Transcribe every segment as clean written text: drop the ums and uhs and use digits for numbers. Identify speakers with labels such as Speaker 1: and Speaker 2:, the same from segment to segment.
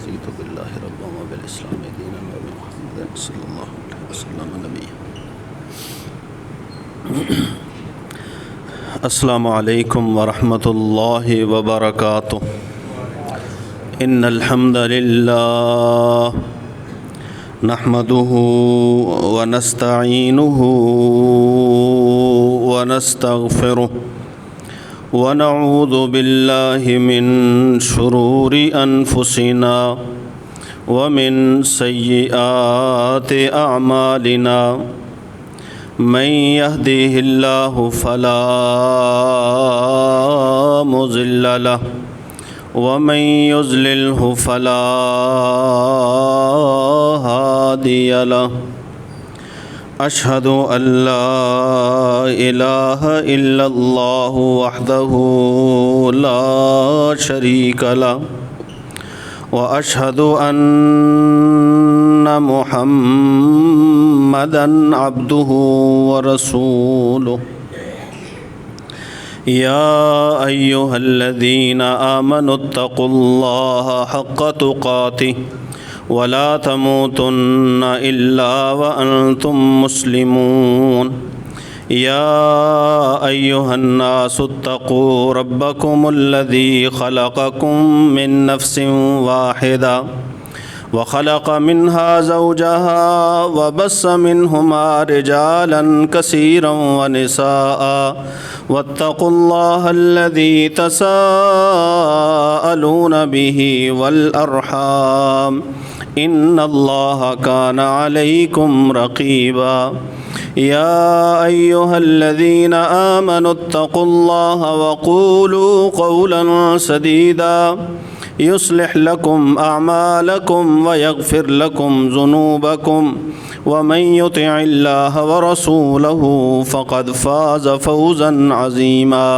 Speaker 1: رضيت بالله ربا وبالإسلام دينا وبمحمد صلى الله عليه وسلم نبيا. السلام علیکم ورحمۃ اللہ وبرکاتہ. ان الحمد للہ نحمده ونستعینه ونستغفره ونعوذ باللہ من شرور انفسنا ومن سیئات اعمالنا. من يهده الله فلا مضل له ومن يضلله فلا هادي له. أشهد أن لا إله إلا الله وحده لا شريك له وأشهد أن محمدًا عبده ورسوله. يا أيها الذين آمنوا اتقوا الله حق تقاته ولا تموتن إلا وأنتم مسلمون. يا أيها الناس اتقوا ربكم الذي خلقكم من نفس واحدة وخلق منها زوجها وبث منهما رجالا كثيرا ونساء واتقوا الله الذي تساءلون به والأرحام إن الله كان عليكم رقيبا. يا أيها الذين آمنوا اتقوا الله وقولوا قولا سديدا يصلح لكم أعمالكم ويغفر لكم ذنوبكم ومن يطع الله ورسوله فقد فاز فوزا عظيما.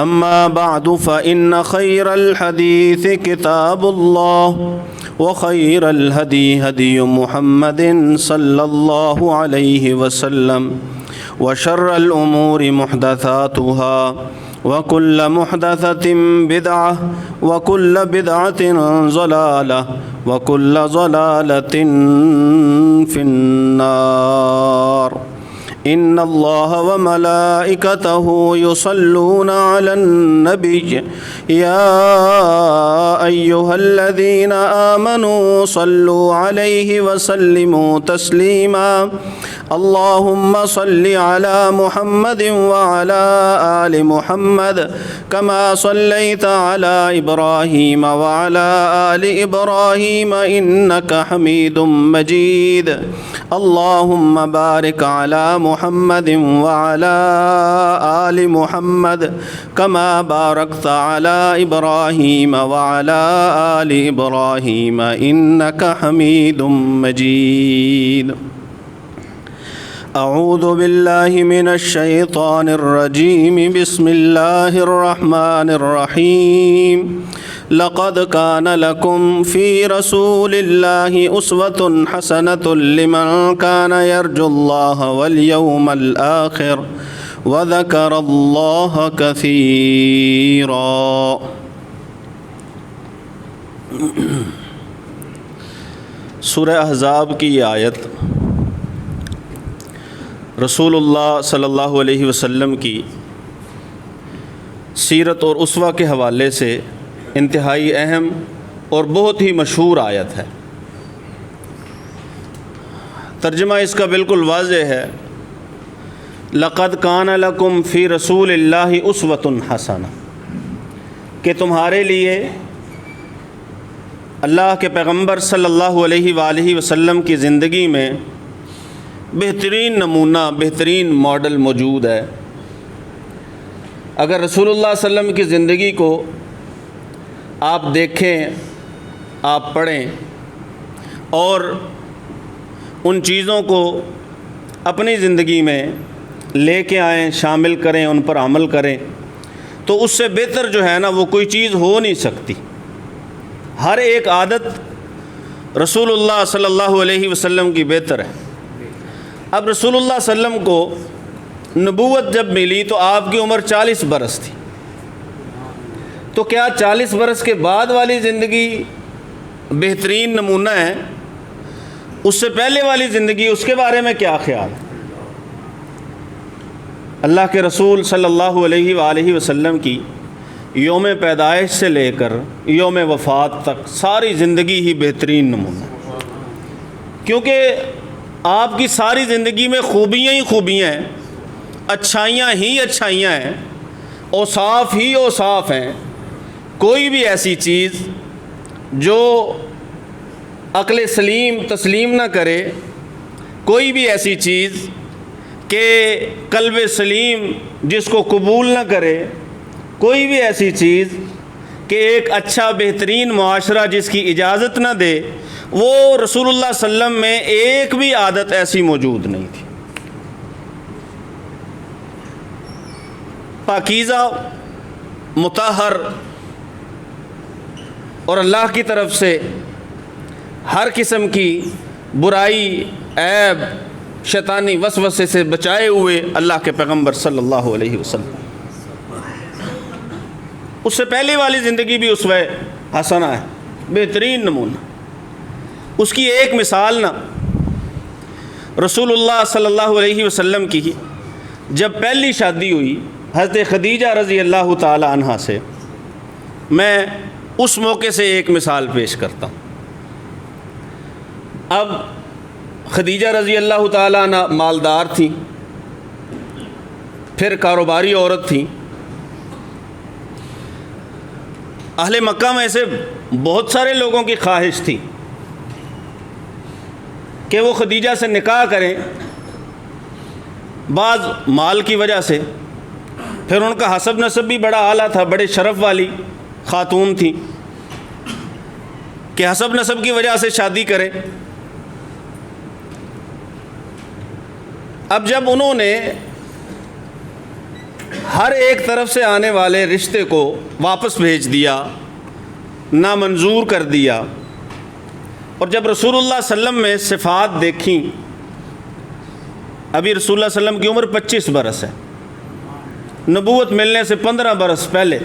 Speaker 1: أما بعد فإن خير الحديث كتاب الله وخير الهدي هدي محمد صلى الله عليه وسلم وشر الأمور محدثاتها وكل محدثة بدعة وكل بدعة ضلالة وكل ضلالة في النار. إن الله وملائكته يصلون على النبي يا أيها الذين آمنوا صلوا عليه وسلموا تسليما. اللهم صل على محمد وعلى آل محمد كما صليت على إبراهيم وعلى آل إبراهيم إنك حميد مجيد. اللهم بارك على محمد وعلى آل محمد كما باركت على إبراهيم وعلى آل إبراهيم إنك حميد مجيد. اعوذ باللہ من الشیطان الرجیم. بسم اللہ الرحمن الرحیم. لقد كان لكم في رسول الله أسوة حسنة لمن كان يرجو الله واليوم الآخر وذكر الله كثيرا. سورہ احزاب کی یہ آیت رسول اللہ صلی اللہ علیہ وسلم کی سیرت اور اسوہ کے حوالے سے انتہائی اہم اور بہت ہی مشہور آیت ہے. ترجمہ اس کا بالکل واضح ہے. لقد کان لکم فی رسول اللہ اسوۃ حسنہ، کہ تمہارے لیے اللہ کے پیغمبر صلی اللہ علیہ وآلہ وسلم کی زندگی میں بہترین نمونہ، بہترین ماڈل موجود ہے. اگر رسول اللہ صلی اللہ علیہ وسلم کی زندگی کو آپ دیکھیں، آپ پڑھیں اور ان چیزوں کو اپنی زندگی میں لے کے آئیں، شامل کریں، ان پر عمل کریں، تو اس سے بہتر جو ہے نا وہ کوئی چیز ہو نہیں سکتی. ہر ایک عادت رسول اللہ صلی اللہ علیہ وسلم کی بہتر ہے. اب رسول اللہ صلی اللہ علیہ وسلم کو نبوت جب ملی تو آپ کی عمر 40 برس تھی. تو کیا 40 برس کے بعد والی زندگی بہترین نمونہ ہے؟ اس سے پہلے والی زندگی، اس کے بارے میں کیا خیال ہے؟ اللہ کے رسول صلی اللہ علیہ وآلہ وسلم کی یوم پیدائش سے لے کر یوم وفات تک ساری زندگی ہی بہترین نمونہ ہے، کیونکہ آپ کی ساری زندگی میں خوبیاں ہی خوبیاں ہیں، اچھائیاں ہی اچھائیاں ہیں، اوصاف ہی اوصاف ہیں۔ کوئی بھی ایسی چیز جو عقل سلیم تسلیم نہ کرے، کوئی بھی ایسی چیز کہ قلب سلیم جس کو قبول نہ کرے، کوئی بھی ایسی چیز کہ ایک اچھا بہترین معاشرہ جس کی اجازت نہ دے، وہ رسول اللہ صلی اللہ علیہ وسلم میں ایک بھی عادت ایسی موجود نہیں تھی۔ پاکیزہ، مطہر اور اللہ کی طرف سے ہر قسم کی برائی، عیب، شیطانی وسوسے سے بچائے ہوئے اللہ کے پیغمبر صلی اللہ علیہ وسلم۔ اس سے پہلے والی زندگی بھی اسوہ حسنہ ہے، بہترین نمونہ۔ اس کی ایک مثال نا رسول اللہ صلی اللہ علیہ وسلم کی جب پہلی شادی ہوئی حضرت خدیجہ رضی اللہ تعالی عنہا سے، میں اس موقع سے ایک مثال پیش کرتا ہوں۔ اب خدیجہ رضی اللہ تعالی عنہ مالدار تھیں، پھر کاروباری عورت تھیں۔ اہل مکہ میں سے بہت سارے لوگوں کی خواہش تھی کہ وہ خدیجہ سے نکاح کریں، بعض مال کی وجہ سے، پھر ان کا حسب نسب بھی بڑا اعلیٰ تھا، بڑے شرف والی خاتون تھیں کہ حسب نسب کی وجہ سے شادی کریں۔ اب جب انہوں نے ہر ایک طرف سے آنے والے رشتے کو واپس بھیج دیا، نامنظور کر دیا، اور جب رسول اللہ صلی اللہ علیہ وسلم میں صفات دیکھیں، ابھی رسول اللہ صلی اللہ علیہ وسلم کی عمر 25 برس ہے، نبوت ملنے سے 15 برس پہلے،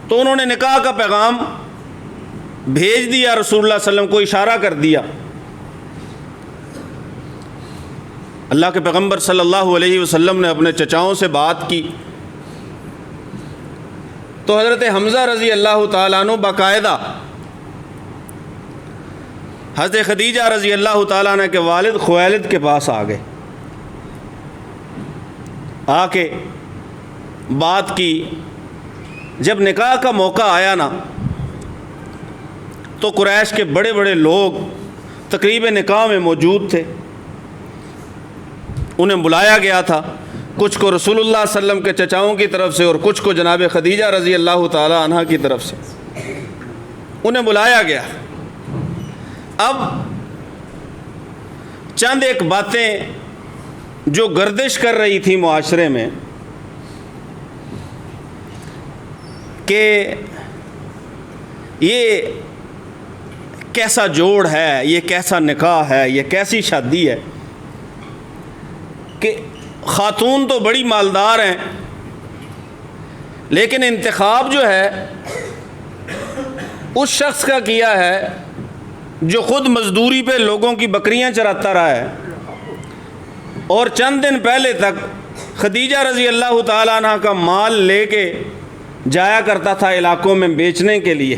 Speaker 1: تو انہوں نے نکاح کا پیغام بھیج دیا، رسول اللہ صلی اللہ علیہ وسلم کو اشارہ کر دیا۔ اللہ کے پیغمبر صلی اللہ علیہ وسلم نے اپنے چچاؤں سے بات کی تو حضرت حمزہ رضی اللہ تعالیٰ عنہ باقاعدہ حضرت خدیجہ رضی اللہ تعالیٰ عنہ کے والد خویلد کے پاس آ گئے، آ کے بات کی۔ جب نکاح کا موقع آیا نا تو قریش کے بڑے بڑے لوگ تقریب نکاح میں موجود تھے، انہیں بلایا گیا تھا، کچھ کو رسول اللہ صلی اللہ علیہ وسلم کے چچاؤں کی طرف سے اور کچھ کو جناب خدیجہ رضی اللہ تعالی عنہ کی طرف سے انہیں بلایا گیا۔ اب چند ایک باتیں جو گردش کر رہی تھی معاشرے میں کہ یہ کیسا جوڑ ہے، یہ کیسا نکاح ہے، یہ کیسی شادی ہے کہ خاتون تو بڑی مالدار ہیں لیکن انتخاب جو ہے اس شخص کا کیا ہے جو خود مزدوری پہ لوگوں کی بکریاں چراتا رہا ہے، اور چند دن پہلے تک خدیجہ رضی اللہ تعالیٰ عنہ کا مال لے کے جایا کرتا تھا علاقوں میں بیچنے کے لیے،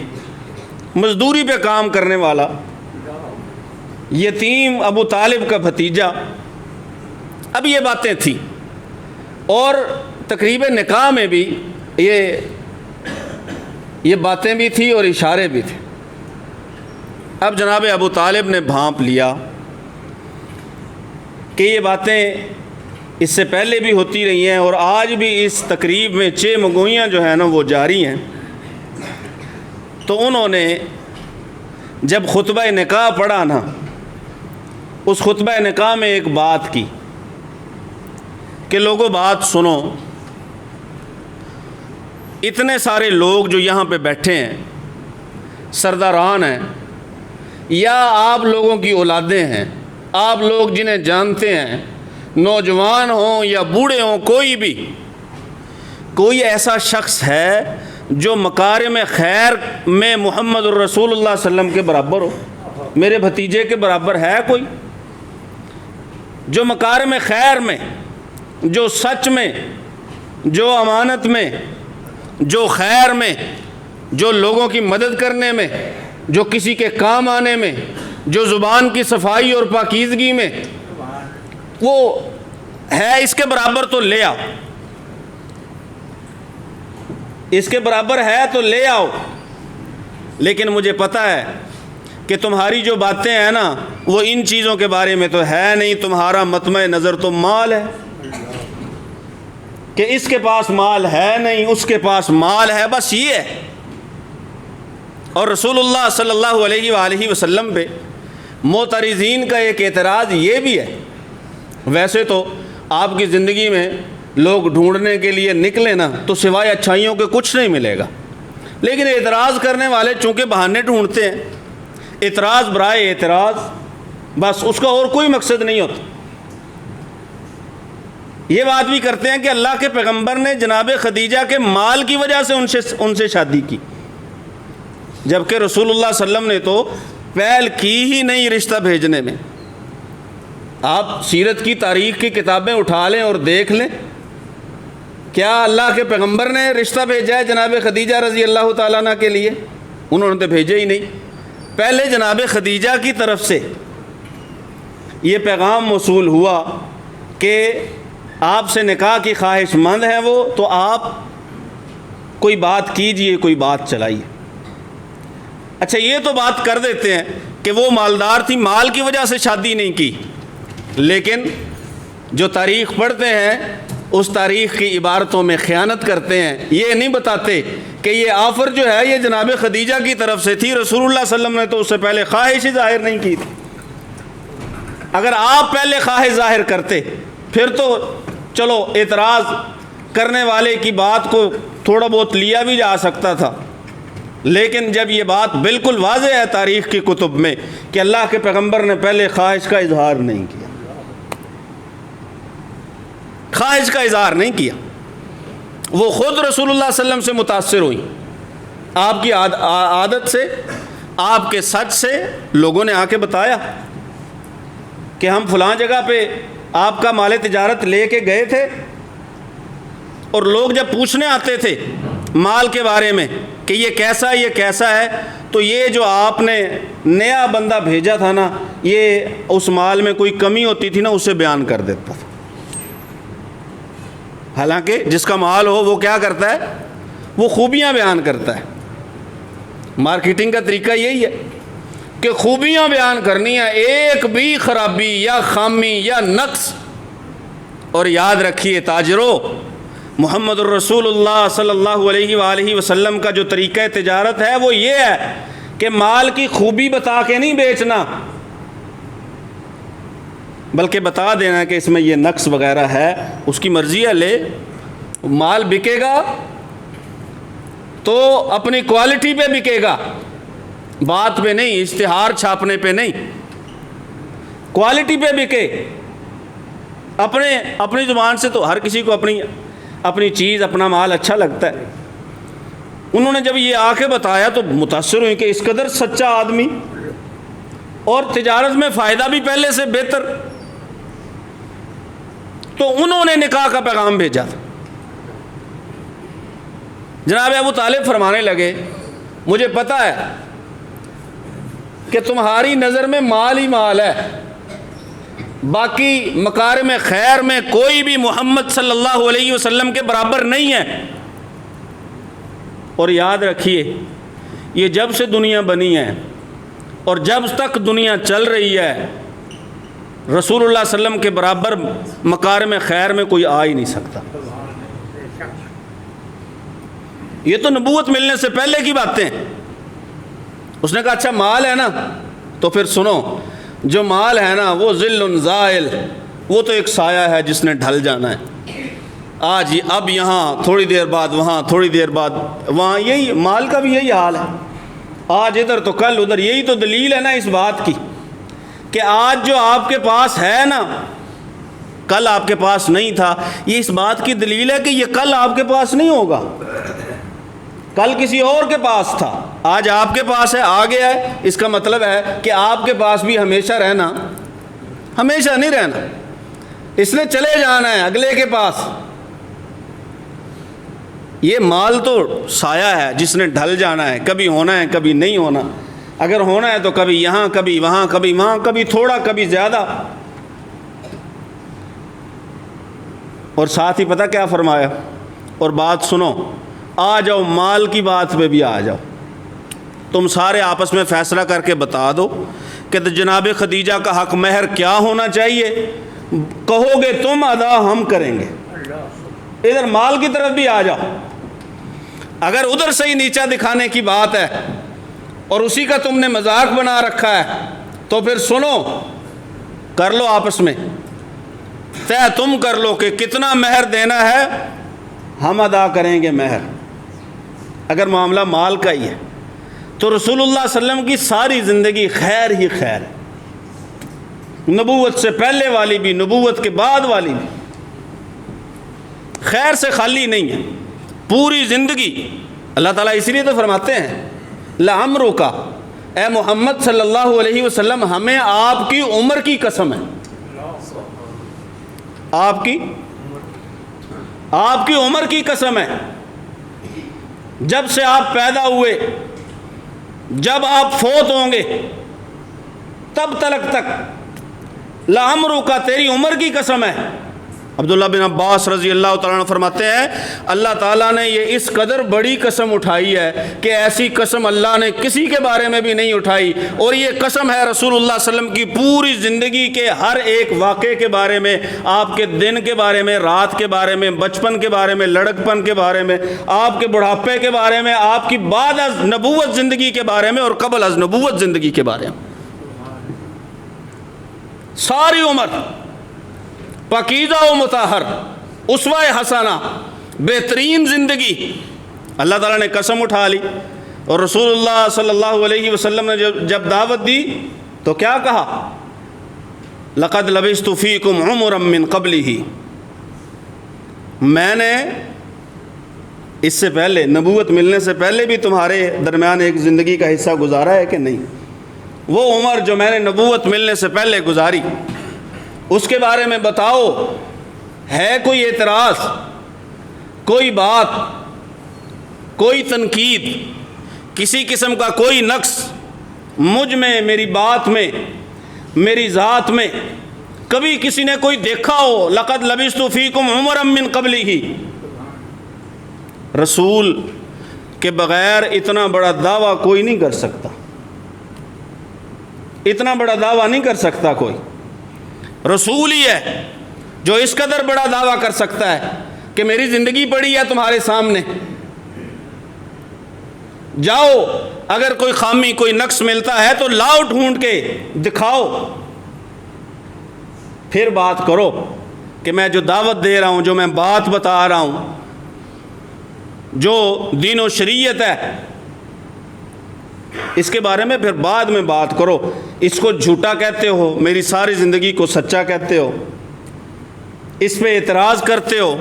Speaker 1: مزدوری پہ کام کرنے والا یتیم ابو طالب کا بھتیجا۔ اب یہ باتیں تھیں، اور تقریب نکاح میں بھی یہ باتیں بھی تھیں اور اشارے بھی تھے۔ اب جناب ابو طالب نے بھانپ لیا کہ یہ باتیں اس سے پہلے بھی ہوتی رہی ہیں اور آج بھی اس تقریب میں چمگوئیاں جو ہیں نا وہ جاری ہیں۔ تو انہوں نے جب خطبہ نکاح پڑھا نا، اس خطبہ نکاح میں ایک بات کی کہ لوگوں بات سنو، اتنے سارے لوگ جو یہاں پہ بیٹھے ہیں سرداران ہیں یا آپ لوگوں کی اولادیں ہیں، آپ لوگ جنہیں جانتے ہیں، نوجوان ہوں یا بوڑھے ہوں، کوئی بھی کوئی ایسا شخص ہے جو مکارم خیر میں محمد الرسول اللہ صلی اللہ علیہ وسلم کے برابر ہو؟ میرے بھتیجے کے برابر ہے کوئی؟ جو مکارم خیر میں، جو سچ میں، جو امانت میں، جو خیر میں، جو لوگوں کی مدد کرنے میں، جو کسی کے کام آنے میں، جو زبان کی صفائی اور پاکیزگی میں وہ ہے، اس کے برابر تو لے آؤ، اس کے برابر ہے تو لے آؤ۔ لیکن مجھے پتہ ہے کہ تمہاری جو باتیں ہیں نا وہ ان چیزوں کے بارے میں تو ہے نہیں، تمہارا مطمع نظر تو مال ہے، کہ اس کے پاس مال ہے نہیں، اس کے پاس مال ہے، بس یہ ہے۔ اور رسول اللہ صلی اللہ علیہ وآلہ وسلم پہ معترضین کا ایک اعتراض یہ بھی ہے، ویسے تو آپ کی زندگی میں لوگ ڈھونڈنے کے لیے نکلے نا تو سوائے اچھائیوں کے کچھ نہیں ملے گا، لیکن اعتراض کرنے والے چونکہ بہانے ڈھونڈتے ہیں، اعتراض برائے اعتراض، بس اس کا اور کوئی مقصد نہیں ہوتا۔ یہ بات بھی کرتے ہیں کہ اللہ کے پیغمبر نے جناب خدیجہ کے مال کی وجہ سے ان سے شادی کی، جبکہ رسول اللہ صلی اللہ علیہ وسلم نے تو پہل کی ہی نہیں رشتہ بھیجنے میں۔ آپ سیرت کی تاریخ کی کتابیں اٹھا لیں اور دیکھ لیں، کیا اللہ کے پیغمبر نے رشتہ بھیجا ہے جناب خدیجہ رضی اللہ تعالیٰ عنہ کے لیے؟ انہوں نے تو بھیجے ہی نہیں۔ پہلے جناب خدیجہ کی طرف سے یہ پیغام موصول ہوا کہ آپ سے نکاح کی خواہش مند ہیں وہ، تو آپ کوئی بات کیجئے، کوئی بات چلائیے۔ اچھا یہ تو بات کر دیتے ہیں کہ وہ مالدار تھی، مال کی وجہ سے شادی نہیں کی، لیکن جو تاریخ پڑھتے ہیں اس تاریخ کی عبارتوں میں خیانت کرتے ہیں، یہ نہیں بتاتے کہ یہ آفر جو ہے یہ جناب خدیجہ کی طرف سے تھی، رسول اللہ صلی اللہ علیہ وسلم نے تو اس سے پہلے خواہش ہی ظاہر نہیں کی تھی۔ اگر آپ پہلے خواہش ظاہر کرتے پھر تو چلو اعتراض کرنے والے کی بات کو تھوڑا بہت لیا بھی جا سکتا تھا، لیکن جب یہ بات بالکل واضح ہے تاریخ کی کتب میں کہ اللہ کے پیغمبر نے پہلے خواہش کا اظہار نہیں کیا، خواہش کا اظہار نہیں کیا، وہ خود رسول اللہ صلی اللہ علیہ وسلم سے متاثر ہوئی، آپ کی عادت سے، آپ کے سچ سے۔ لوگوں نے آ کے بتایا کہ ہم فلاں جگہ پہ آپ کا مال تجارت لے کے گئے تھے، اور لوگ جب پوچھنے آتے تھے مال کے بارے میں کہ یہ کیسا ہے، تو یہ جو آپ نے نیا بندہ بھیجا تھا نا، یہ اس مال میں کوئی کمی ہوتی تھی نا اسے بیان کر دیتا تھا۔ حالانکہ جس کا مال ہو وہ کیا کرتا ہے؟ وہ خوبیاں بیان کرتا ہے۔ مارکیٹنگ کا طریقہ یہی ہے کہ خوبیاں بیان کرنی ہے، ایک بھی خرابی یا خامی یا نقص۔ اور یاد رکھیے تاجروں، محمد الرسول اللہ صلی اللہ علیہ وآلہ وسلم کا جو طریقہ تجارت ہے وہ یہ ہے کہ مال کی خوبی بتا کے نہیں بیچنا، بلکہ بتا دینا کہ اس میں یہ نقص وغیرہ ہے، اس کی مرضی ہے لے، مال بکے گا تو اپنی کوالٹی پہ بکے گا، بات پہ نہیں، اشتہار چھاپنے پہ نہیں، کوالٹی پہ بکے۔ اپنی زبان سے تو ہر کسی کو اپنی چیز، اپنا مال اچھا لگتا ہے۔ انہوں نے جب یہ آ کے بتایا تو متاثر ہوئی کہ اس قدر سچا آدمی، اور تجارت میں فائدہ بھی پہلے سے بہتر، تو انہوں نے نکاح کا پیغام بھیجا تھا۔ جناب ابو طالب فرمانے لگے مجھے پتہ ہے کہ تمہاری نظر میں مال ہی مال ہے، باقی مکارم خیر میں کوئی بھی محمد صلی اللہ علیہ وسلم کے برابر نہیں ہے۔ اور یاد رکھیے یہ جب سے دنیا بنی ہے اور جب تک دنیا چل رہی ہے، رسول اللہ صلی اللہ علیہ وسلم کے برابر مکارم خیر میں کوئی آ ہی نہیں سکتا۔ یہ تو نبوت ملنے سے پہلے کی باتیں ہیں۔ اس نے کہا اچھا مال ہے نا، تو پھر سنو، جو مال ہے نا وہ ظل زائل، وہ تو ایک سایہ ہے جس نے ڈھل جانا ہے، آج اب یہاں تھوڑی دیر بعد وہاں، تھوڑی دیر بعد وہاں، یہی مال کا بھی یہی حال ہے، آج ادھر تو کل ادھر۔ یہی تو دلیل ہے نا اس بات کی کہ آج جو آپ کے پاس ہے نا کل آپ کے پاس نہیں تھا، یہ اس بات کی دلیل ہے کہ یہ کل آپ کے پاس نہیں ہوگا، کل کسی اور کے پاس تھا، آج آپ کے پاس ہے، آ گیا ہے۔ اس کا مطلب ہے کہ آپ کے پاس بھی ہمیشہ رہنا، ہمیشہ نہیں رہنا، اس نے چلے جانا ہے اگلے کے پاس۔ یہ مال تو سایہ ہے جس نے ڈھل جانا ہے، کبھی ہونا ہے کبھی نہیں ہونا، اگر ہونا ہے تو کبھی یہاں کبھی وہاں کبھی وہاں، کبھی تھوڑا کبھی زیادہ۔ اور ساتھ ہی پتہ کیا فرمایا؟ اور بات سنو، آ جاؤ مال کی بات پہ بھی آ جاؤ، تم سارے آپس میں فیصلہ کر کے بتا دو کہ جناب خدیجہ کا حق مہر کیا ہونا چاہیے، کہو گے تم ادا ہم کریں گے۔ ادھر مال کی طرف بھی آ جاؤ، اگر ادھر سے ہی نیچا دکھانے کی بات ہے اور اسی کا تم نے مذاق بنا رکھا ہے تو پھر سنو، کر لو آپس میں طے، تم کر لو کہ کتنا مہر دینا ہے، ہم ادا کریں گے مہر۔ اگر معاملہ مال کا ہی ہے تو رسول اللہ صلی اللہ علیہ وسلم کی ساری زندگی خیر ہی خیر ہے، نبوت سے پہلے والی بھی، نبوت کے بعد والی بھی خیر سے خالی نہیں ہے، پوری زندگی۔ اللہ تعالیٰ اس لیے تو فرماتے ہیں لعمرک، اے محمد صلی اللہ علیہ وسلم، ہمیں آپ کی عمر کی قسم ہے، آپ کی عمر کی قسم ہے، جب سے آپ پیدا ہوئے، جب آپ فوت ہوں گے تب تک لعمرک، تیری عمر کی قسم ہے۔ عبداللہ بن عباس رضی اللہ تعالیٰ عنہ فرماتے ہیں اللہ تعالیٰ نے یہ اس قدر بڑی قسم اٹھائی ہے کہ ایسی قسم اللہ نے کسی کے بارے میں بھی نہیں اٹھائی، اور یہ قسم ہے رسول اللہ صلی اللہ علیہ وسلم کی پوری زندگی کے ہر ایک واقعے کے بارے میں، آپ کے دن کے بارے میں، رات کے بارے میں، بچپن کے بارے میں، لڑکپن کے بارے میں، آپ کے بڑھاپے کے بارے میں، آپ کی بعد از نبوت زندگی کے بارے میں اور قبل از نبوت زندگی کے بارے میں، ساری عمر پاکیزہ و مطہر، اسوہ حسنہ، بہترین زندگی، اللہ تعالیٰ نے قسم اٹھا لی۔ اور رسول اللہ صلی اللہ علیہ وسلم نے جب دعوت دی تو کیا کہا؟ لقد لبثت فیکم عمرا من قبلہ، میں نے اس سے پہلے، نبوت ملنے سے پہلے بھی تمہارے درمیان ایک زندگی کا حصہ گزارا ہے کہ نہیں؟ وہ عمر جو میں نے نبوت ملنے سے پہلے گزاری، اس کے بارے میں بتاؤ، ہے کوئی اعتراض، کوئی بات، کوئی تنقید، کسی قسم کا کوئی نقص مجھ میں، میری بات میں، میری ذات میں کبھی کسی نے کوئی دیکھا ہو؟ لقد لبثت فیکم عمرا من قبلہ، رسول کے بغیر اتنا بڑا دعویٰ کوئی نہیں کر سکتا، اتنا بڑا دعویٰ نہیں کر سکتا کوئی، رسول ہی ہے جو اس قدر بڑا دعویٰ کر سکتا ہے کہ میری زندگی پڑی ہے تمہارے سامنے، جاؤ اگر کوئی خامی، کوئی نقص ملتا ہے تو لاؤ، ڈھونڈ کے دکھاؤ، پھر بات کرو کہ میں جو دعوت دے رہا ہوں، جو میں بات بتا رہا ہوں، جو دین و شریعت ہے، اس کے بارے میں پھر بعد میں بات کرو۔ اس کو جھوٹا کہتے ہو، میری ساری زندگی کو سچا کہتے ہو، اس پہ اعتراض کرتے ہو،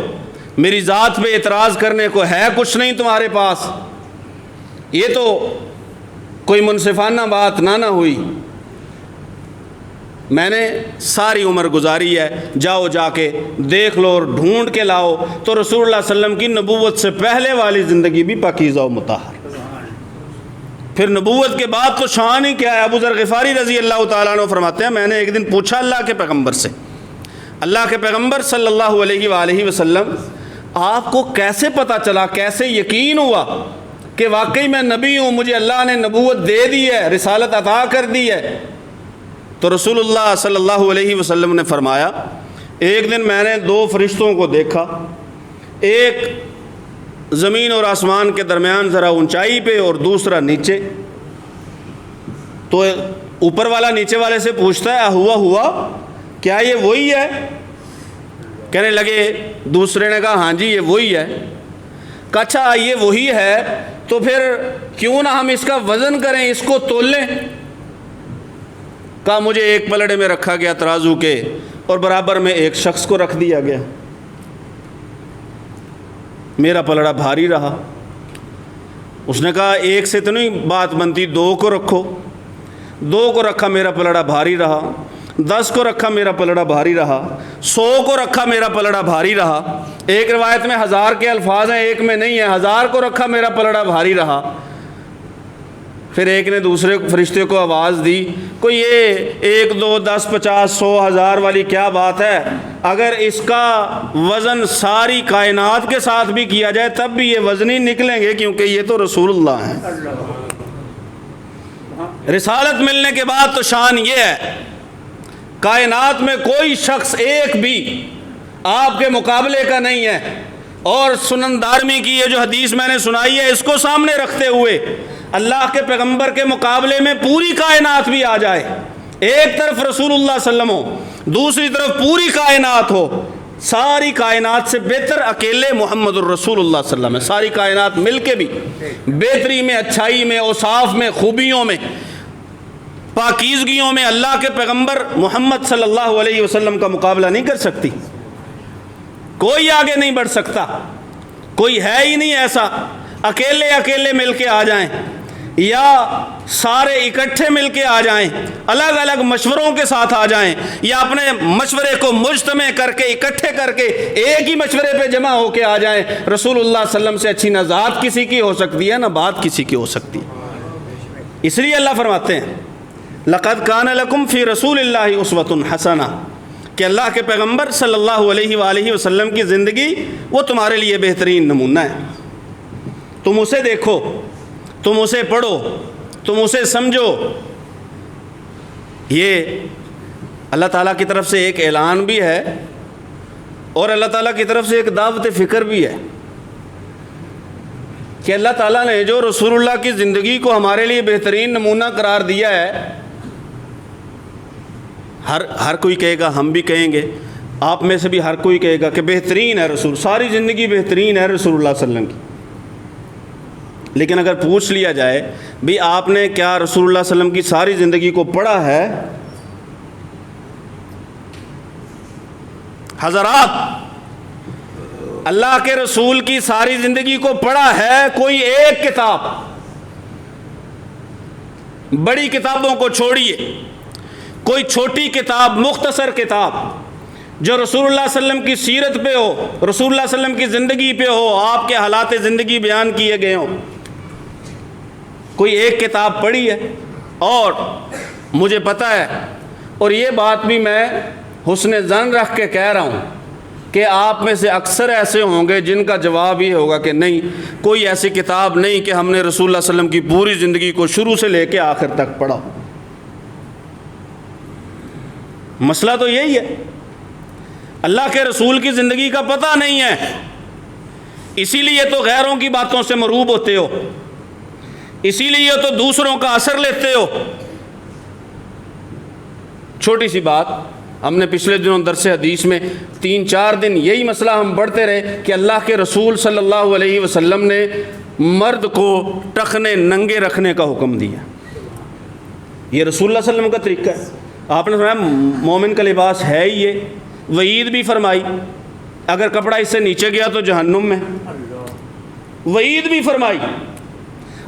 Speaker 1: میری ذات پہ اعتراض کرنے کو ہے کچھ نہیں تمہارے پاس، یہ تو کوئی منصفانہ بات نہ ہوئی، میں نے ساری عمر گزاری ہے، جاؤ جا کے دیکھ لو اور ڈھونڈ کے لاؤ۔ تو رسول اللہ صلی اللہ علیہ وسلم کی نبوت سے پہلے والی زندگی بھی پاکیزہ و مطہر، پھر نبوت کے بعد تو شان ہی کیا ہے۔ ابو ذر غفاری رضی اللہ تعالیٰ عنہ فرماتے ہیں میں نے ایک دن پوچھا اللہ کے پیغمبر سے، اللہ کے پیغمبر صلی اللہ علیہ وآلہ وسلم، آپ کو کیسے پتہ چلا، کیسے یقین ہوا کہ واقعی میں نبی ہوں، مجھے اللہ نے نبوت دے دی ہے، رسالت عطا کر دی ہے؟ تو رسول اللہ صلی اللہ علیہ وسلم نے فرمایا ایک دن میں نے دو فرشتوں کو دیکھا، ایک زمین اور آسمان کے درمیان ذرا اونچائی پہ اور دوسرا نیچے، تو اوپر والا نیچے والے سے پوچھتا ہے ہوا کیا یہ وہی ہے؟ کہنے لگے، دوسرے نے کہا ہاں جی یہ وہی ہے۔ کہا اچھا یہ وہی ہے تو پھر کیوں نہ ہم اس کا وزن کریں، اس کو تول لیں؟ کہا مجھے ایک پلڑے میں رکھا گیا ترازو کے، اور برابر میں ایک شخص کو رکھ دیا گیا. میرا پلڑا بھاری رہا. اس نے کہا ایک سے تو نہیں بات بنتی, 2 کو رکھو. 2 کو رکھا, میرا پلڑا بھاری رہا. 10 کو رکھا, میرا پلڑا بھاری رہا. 100 کو رکھا, میرا پلڑا بھاری رہا. ایک روایت میں 1000 کے الفاظ ہیں, ایک میں نہیں ہے. 1000 کو رکھا, میرا پلڑا بھاری رہا. پھر ایک نے دوسرے فرشتے کو آواز دی, کوئی یہ 1 2 10 50 100 1000 والی کیا بات ہے؟ اگر اس کا وزن ساری کائنات کے ساتھ بھی کیا جائے تب بھی یہ وزن ہی نکلیں گے, کیونکہ یہ تو رسول اللہ ہیں. رسالت ملنے کے بعد تو شان یہ ہے, کائنات میں کوئی شخص ایک بھی آپ کے مقابلے کا نہیں ہے. اور سنن دارمی کی یہ جو حدیث میں نے سنائی ہے, اس کو سامنے رکھتے ہوئے اللہ کے پیغمبر کے مقابلے میں پوری کائنات بھی آ جائے, ایک طرف رسول اللہ صلی اللہ علیہ وسلم ہو, دوسری طرف پوری کائنات ہو, ساری کائنات سے بہتر اکیلے محمد الرسول اللہ صلی اللہ علیہ وسلم ہے. ساری کائنات مل کے بھی بہتری میں, اچھائی میں, اوصاف میں, خوبیوں میں, پاکیزگیوں میں اللہ کے پیغمبر محمد صلی اللہ علیہ وسلم کا مقابلہ نہیں کر سکتی. کوئی آگے نہیں بڑھ سکتا, کوئی ہے ہی نہیں ایسا. اکیلے اکیلے مل کے آ جائیں یا سارے اکٹھے مل کے آ جائیں, الگ الگ مشوروں کے ساتھ آ جائیں, یا اپنے مشورے کو مجتمع کر کے اکٹھے کر کے ایک ہی مشورے پہ جمع ہو کے آ جائیں, رسول اللہ صلی اللہ علیہ وسلم سے اچھی نہ ذات کسی کی ہو سکتی ہے, نہ بات کسی کی ہو سکتی ہے. اس لیے اللہ فرماتے ہیں لَقَدْ كَانَ لَكُمْ فِي رَسُولِ اللَّهِ أُسْوَةٌ حَسَنَةٌ, کہ اللہ کے پیغمبر صلی اللہ علیہ وآلہ وسلم کی زندگی وہ تمہارے لیے بہترین نمونہ ہے. تم اسے دیکھو, تم اسے پڑھو, تم اسے سمجھو. یہ اللہ تعالیٰ کی طرف سے ایک اعلان بھی ہے اور اللہ تعالیٰ کی طرف سے ایک دعوت فکر بھی ہے کہ اللہ تعالیٰ نے جو رسول اللہ کی زندگی کو ہمارے لیے بہترین نمونہ قرار دیا ہے, ہر کوئی کہے گا, ہم بھی کہیں گے, آپ میں سے بھی ہر کوئی کہے گا کہ بہترین ہے رسول, ساری زندگی بہترین ہے رسول اللہ صلی اللہ علیہ وسلم کی. لیکن اگر پوچھ لیا جائے بھی آپ نے کیا رسول اللہ صلی اللہ علیہ وسلم کی ساری زندگی کو پڑھا ہے؟ حضرات, اللہ کے رسول کی ساری زندگی کو پڑھا ہے کوئی ایک کتاب؟ بڑی کتابوں کو چھوڑیے, کوئی چھوٹی کتاب, مختصر کتاب جو رسول اللہ صلی اللہ علیہ وسلم کی سیرت پہ ہو, رسول اللہ صلی اللہ علیہ وسلم کی زندگی پہ ہو, آپ کے حالات زندگی بیان کیے گئے ہوں, کوئی ایک کتاب پڑھی ہے؟ اور مجھے پتہ ہے, اور یہ بات بھی میں حسن ظن رکھ کے کہہ رہا ہوں کہ آپ میں سے اکثر ایسے ہوں گے جن کا جواب یہ ہوگا کہ نہیں, کوئی ایسی کتاب نہیں کہ ہم نے رسول اللہ صلی اللہ علیہ وسلم کی پوری زندگی کو شروع سے لے کے آخر تک پڑھا. مسئلہ تو یہی ہے, اللہ کے رسول کی زندگی کا پتہ نہیں ہے, اسی لیے تو غیروں کی باتوں سے مروب ہوتے ہو, اسی لیے تو دوسروں کا اثر لیتے ہو. چھوٹی سی بات, ہم نے پچھلے دنوں درس حدیث میں 3-4 دن یہی مسئلہ ہم پڑھتے رہے کہ اللہ کے رسول صلی اللہ علیہ وسلم نے مرد کو ٹخنے ننگے رکھنے کا حکم دیا. یہ رسول اللہ صلی اللہ علیہ وسلم کا طریقہ ہے. آپ نے فرمایا مومن کا لباس ہے ہی یہ, وعید بھی فرمائی اگر کپڑا اس سے نیچے گیا تو جہنم میں, وعید بھی فرمائی.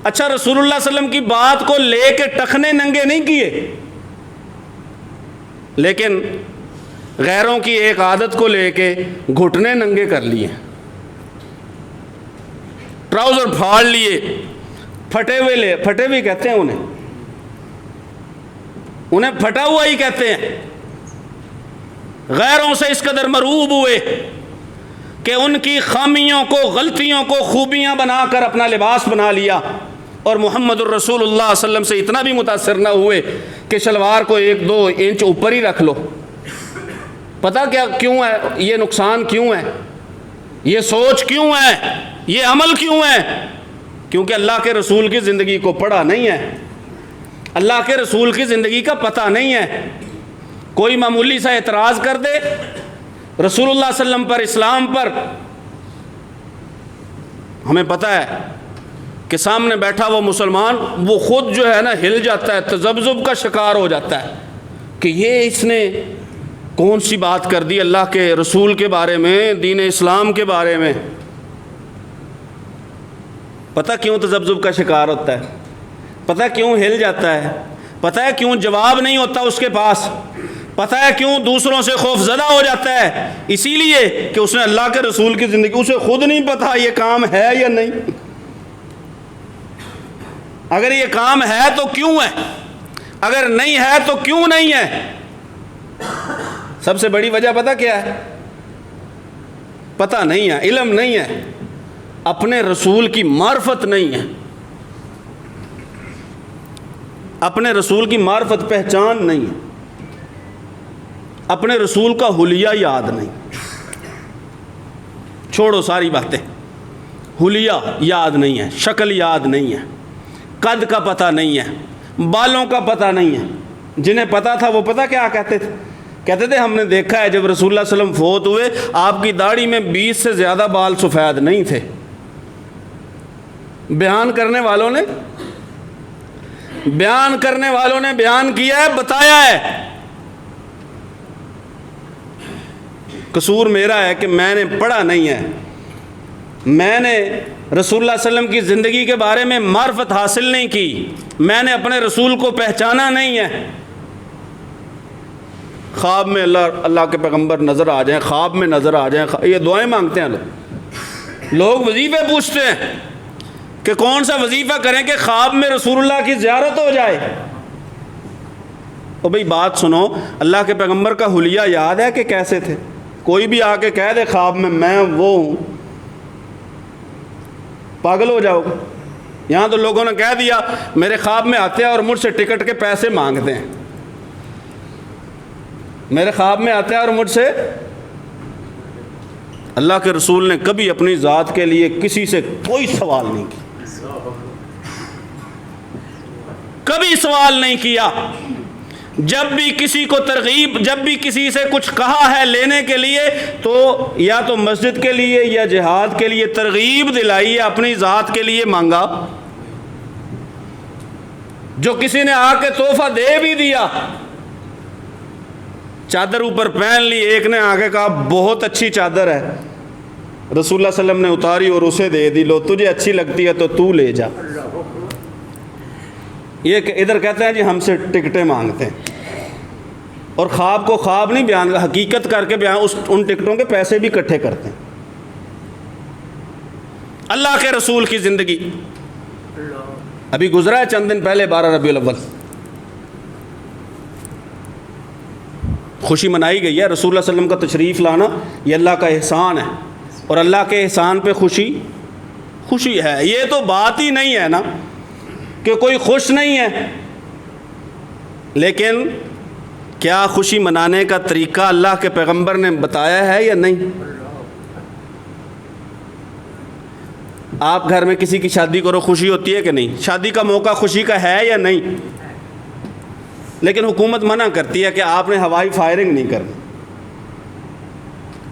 Speaker 1: اچھا, رسول اللہ صلی اللہ علیہ وسلم کی بات کو لے کے ٹخنے ننگے نہیں کیے, لیکن غیروں کی ایک عادت کو لے کے گھٹنے ننگے کر لیے, ٹراؤزر پھاڑ لیے, پھٹے ہوئے کہتے ہیں انہیں پھٹا ہوا ہی کہتے ہیں. غیروں سے اس قدر مروب ہوئے کہ ان کی خامیوں کو, غلطیوں کو خوبیاں بنا کر اپنا لباس بنا لیا, اور محمد الرسول اللہ صلی اللہ علیہ وسلم سے اتنا بھی متاثر نہ ہوئے کہ شلوار کو 1-2 انچ اوپر ہی رکھ لو. پتہ کیا کیوں ہے یہ نقصان, کیوں ہے یہ سوچ, کیوں ہے یہ عمل, کیوں ہے؟ کیونکہ اللہ کے رسول کی زندگی کو پڑھا نہیں ہے, اللہ کے رسول کی زندگی کا پتہ نہیں ہے. کوئی معمولی سا اعتراض کر دے رسول اللہ صلی اللہ علیہ وسلم پر, اسلام پر, ہمیں پتہ ہے کہ سامنے بیٹھا وہ مسلمان وہ خود جو ہے نا ہل جاتا ہے, تذبذب کا شکار ہو جاتا ہے کہ یہ اس نے کون سی بات کر دی اللہ کے رسول کے بارے میں، دین اسلام کے بارے میں. پتہ کیوں تذبذب کا شکار ہوتا ہے؟ پتہ کیوں ہل جاتا ہے؟ پتہ ہے کیوں جواب نہیں ہوتا اس کے پاس؟ پتہ ہے کیوں دوسروں سے خوف زدہ ہو جاتا ہے؟ اسی لیے کہ اس نے اللہ کے رسول کی زندگی، اسے خود نہیں پتہ یہ کام ہے یا نہیں. اگر یہ کام ہے تو کیوں ہے، اگر نہیں ہے تو کیوں نہیں ہے. سب سے بڑی وجہ پتہ کیا ہے؟ پتہ نہیں ہے، علم نہیں ہے، اپنے رسول کی معرفت نہیں ہے، اپنے رسول کی معرفت پہچان نہیں ہے، اپنے رسول کا حلیہ یاد نہیں. چھوڑو ساری باتیں، حلیہ یاد نہیں ہے، شکل یاد نہیں ہے، قد کا پتہ نہیں ہے، بالوں کا پتہ نہیں ہے. جنہیں پتہ تھا وہ پتہ کیا کہتے تھے؟ کہتے تھے ہم نے دیکھا ہے جب رسول اللہ صلی اللہ علیہ وسلم فوت ہوئے آپ کی داڑھی میں 20 سے زیادہ بال سفید نہیں تھے. بیان کرنے والوں نے بیان کیا ہے، بتایا ہے. قصور میرا ہے کہ میں نے پڑھا نہیں ہے، میں نے رسول اللہ صلی اللہ علیہ وسلم کی زندگی کے بارے میں معرفت حاصل نہیں کی، میں نے اپنے رسول کو پہچانا نہیں ہے. خواب میں اللہ کے پیغمبر نظر آ جائیں، خواب میں نظر آ جائیں، یہ دعائیں مانگتے ہیں لوگ وظیفے پوچھتے ہیں کہ کون سا وظیفہ کریں کہ خواب میں رسول اللہ کی زیارت ہو جائے. تو بھئی بات سنو، اللہ کے پیغمبر کا حلیہ یاد ہے کہ کیسے تھے؟ کوئی بھی آ کے کہہ دے خواب میں وہ ہوں، پاگل ہو جاؤ. یہاں تو لوگوں نے کہہ دیا میرے خواب میں آتے ہیں اور مجھ سے ٹکٹ کے پیسے مانگتے ہیں، میرے خواب میں آتے ہیں اور مجھ سے. اللہ کے رسول نے کبھی اپنی ذات کے لیے کسی سے کوئی سوال نہیں کیا، کبھی سوال نہیں کیا. جب بھی کسی کو ترغیب، جب بھی کسی سے کچھ کہا ہے لینے کے لیے تو یا تو مسجد کے لیے یا جہاد کے لیے ترغیب دلائی ہے، اپنی ذات کے لیے مانگا. جو کسی نے آ کے تحفہ دے بھی دیا، چادر اوپر پہن لی، ایک نے آ کے کہا بہت اچھی چادر ہے، رسول اللہ صلی اللہ علیہ وسلم نے اتاری اور اسے دے دی، لو تجھے اچھی لگتی ہے تو لے جا. یہ کہ ادھر کہتے ہیں جی ہم سے ٹکٹیں مانگتے ہیں، اور خواب کو خواب نہیں بیان، حقیقت کر کے بیان، ان ٹکٹوں کے پیسے بھی اکٹھے کرتے ہیں. اللہ کے رسول کی زندگی ابھی گزرا ہے چند دن پہلے 12 ربیع الاول، خوشی منائی گئی ہے. رسول اللہ صلی اللہ علیہ وسلم کا تشریف لانا یہ اللہ کا احسان ہے، اور اللہ کے احسان پہ خوشی ہے. یہ تو بات ہی نہیں ہے نا کہ کوئی خوش نہیں ہے. لیکن کیا خوشی منانے کا طریقہ اللہ کے پیغمبر نے بتایا ہے یا نہیں؟ آپ گھر میں کسی کی شادی کرو، خوشی ہوتی ہے کہ نہیں؟ شادی کا موقع خوشی کا ہے یا نہیں؟ لیکن حکومت منع کرتی ہے کہ آپ نے ہوائی فائرنگ نہیں کرنی.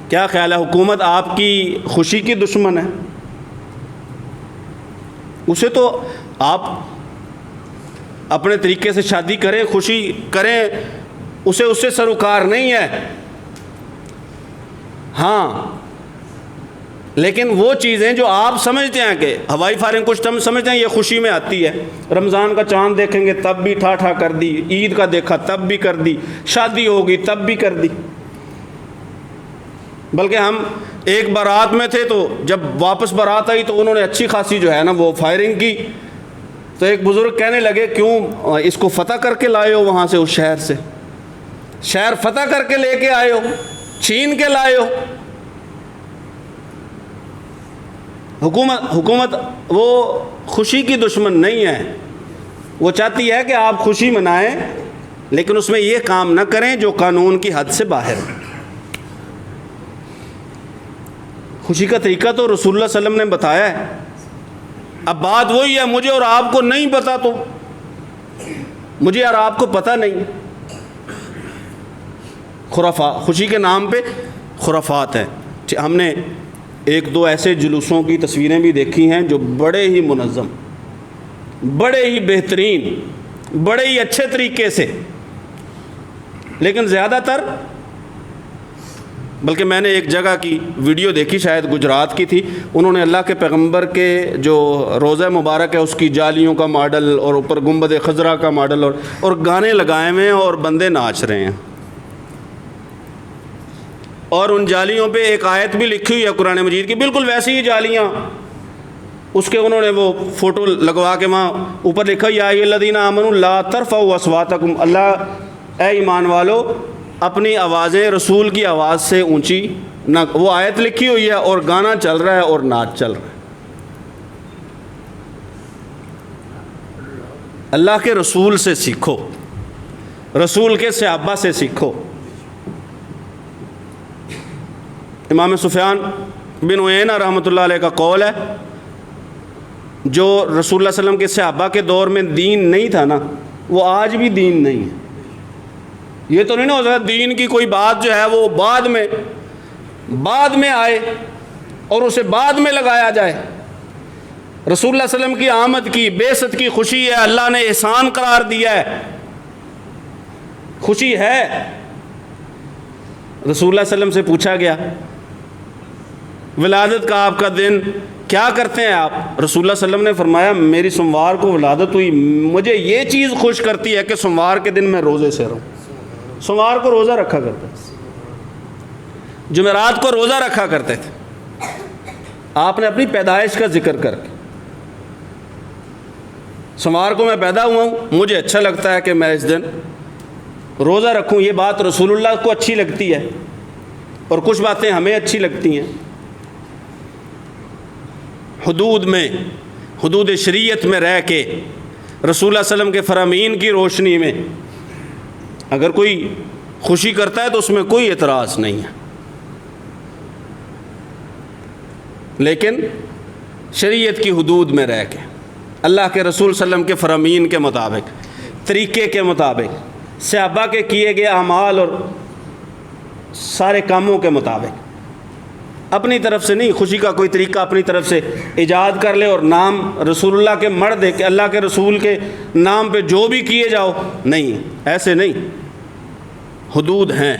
Speaker 1: کیا خیال ہے، حکومت آپ کی خوشی کی دشمن ہے؟ اسے تو آپ اپنے طریقے سے شادی کریں، خوشی کریں، اس سے سروکار نہیں ہے. ہاں لیکن وہ چیزیں جو آپ سمجھتے ہیں کہ ہوائی فائرنگ، کچھ ہم سمجھتے ہیں یہ خوشی میں آتی ہے، رمضان کا چاند دیکھیں گے تب بھی ٹھا کر دی، عید کا دیکھا تب بھی کر دی، شادی ہوگی تب بھی کر دی. بلکہ ہم ایک بارات میں تھے تو جب واپس بارات آئی تو انہوں نے اچھی خاصی جو ہے نا وہ فائرنگ کی. تو ایک بزرگ کہنے لگے کیوں اس کو فتح کر کے لائے ہو وہاں سے، اس شہر سے، شہر فتح کر کے لے کے آئے ہو، چھین کے لائے ہو. حکومت وہ خوشی کی دشمن نہیں ہے، وہ چاہتی ہے کہ آپ خوشی منائیں لیکن اس میں یہ کام نہ کریں جو قانون کی حد سے باہر ہو. خوشی کا طریقہ تو رسول اللہ صلی اللہ علیہ وسلم نے بتایا ہے. اب بات وہی ہے، مجھے اور آپ کو نہیں پتا، تو مجھے اور آپ کو پتہ نہیں. خرافات، خوشی کے نام پہ خرافات ہیں. ہم نے ایک دو ایسے جلوسوں کی تصویریں بھی دیکھی ہیں جو بڑے ہی منظم، بڑے ہی بہترین، بڑے ہی اچھے طریقے سے، لیکن زیادہ تر بلکہ میں نے ایک جگہ کی ویڈیو دیکھی، شاید گجرات کی تھی، انہوں نے اللہ کے پیغمبر کے جو روضہ مبارک ہے اس کی جالیوں کا ماڈل اور اوپر گنبد خضرا کا ماڈل اور گانے لگائے ہوئے ہیں اور بندے ناچ رہے ہیں، اور ان جالیوں پہ ایک آیت بھی لکھی ہوئی ہے قرآن مجید کی، بالکل ویسی ہی جالیاں، اس کے انہوں نے وہ فوٹو لگوا کے وہاں اوپر لکھا یا ایھا الذین آمنوا لا ترفعوا اصواتکم، اللہ اے ایمان والو اپنی آوازیں رسول کی آواز سے اونچی نہ، وہ آیت لکھی ہوئی ہے اور گانا چل رہا ہے اور ناچ چل رہا ہے۔ اللہ کے رسول سے سیکھو، رسول کے صحابہ سے سیکھو۔ امام سفیان بن عیینہ رحمۃ اللہ علیہ کا قول ہے، جو رسول اللہ صلی اللہ علیہ وسلم کے صحابہ کے دور میں دین نہیں تھا نا، وہ آج بھی دین نہیں ہے۔ یہ تو نہیں نا ہو سکتا دین کی کوئی بات جو ہے وہ بعد میں آئے اور اسے بعد میں لگایا جائے۔ رسول اللہ صلی اللہ علیہ وسلم کی آمد کی، بعثت کی خوشی ہے، اللہ نے احسان قرار دیا ہے، خوشی ہے۔ رسول اللہ صلی اللہ علیہ وسلم سے پوچھا گیا ولادت کا آپ کا دن کیا کرتے ہیں آپ؟ رسول اللہ صلی اللہ علیہ وسلم نے فرمایا میری سوموار کو ولادت ہوئی، مجھے یہ چیز خوش کرتی ہے کہ سوموار کے دن میں روزے سے رہوں۔ سوموار کو روزہ رکھا کرتے تھے، جمعرات کو روزہ رکھا کرتے تھے، آپ نے اپنی پیدائش کا ذکر کر کے، سوموار کو میں پیدا ہوا ہوں، مجھے اچھا لگتا ہے کہ میں اس دن روزہ رکھوں، یہ بات رسول اللہ کو اچھی لگتی ہے، اور کچھ باتیں ہمیں اچھی لگتی ہیں۔ حدود شریعت میں رہ کے رسول اللہ صلی اللہ علیہ وسلم کے فرامین کی روشنی میں اگر کوئی خوشی کرتا ہے تو اس میں کوئی اعتراض نہیں ہے، لیکن شریعت کی حدود میں رہ کے اللہ کے رسول صلی اللہ علیہ وسلم کے فرامین کے مطابق، طریقے کے مطابق، صحابہ کے کیے گئے اعمال اور سارے کاموں کے مطابق، اپنی طرف سے نہیں، خوشی کا کوئی طریقہ اپنی طرف سے ایجاد کر لے اور نام رسول اللہ کے مڑ دے کہ اللہ کے رسول کے نام پہ جو بھی کیے جاؤ، نہیں، ایسے نہیں۔ حدود ہیں،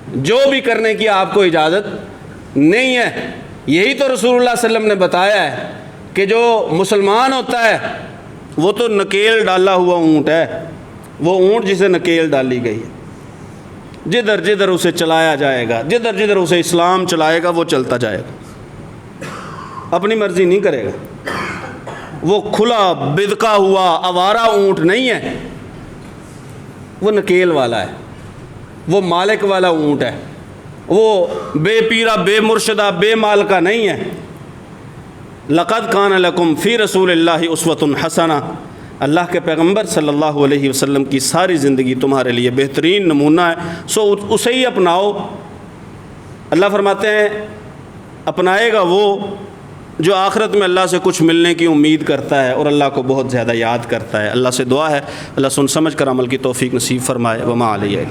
Speaker 1: جو بھی کرنے کی آپ کو اجازت نہیں ہے۔ یہی تو رسول اللہ صلی اللہ علیہ وسلم نے بتایا ہے کہ جو مسلمان ہوتا ہے وہ تو نکیل ڈالا ہوا اونٹ ہے، وہ اونٹ جسے نکیل ڈالی گئی ہے، جدھر جدھر اسے چلایا جائے گا، جدھر جدھر اسے اسلام چلائے گا وہ چلتا جائے گا، اپنی مرضی نہیں کرے گا۔ وہ کھلا بدکا ہوا آوارہ اونٹ نہیں ہے، وہ نکیل والا ہے، وہ مالک والا اونٹ ہے، وہ بے پیرا بے مرشدہ بے مال کا نہیں ہے۔ لقد کان لکم فی رسول اللہ اسوۃ حسنہ، اللہ کے پیغمبر صلی اللہ علیہ وسلم کی ساری زندگی تمہارے لیے بہترین نمونہ ہے، سو اسے ہی اپناؤ۔ اللہ فرماتے ہیں اپنائے گا وہ جو آخرت میں اللہ سے کچھ ملنے کی امید کرتا ہے اور اللہ کو بہت زیادہ یاد کرتا ہے۔ اللہ سے دعا ہے اللہ سن سمجھ کر عمل کی توفیق نصیب فرمائے۔ وما علیہ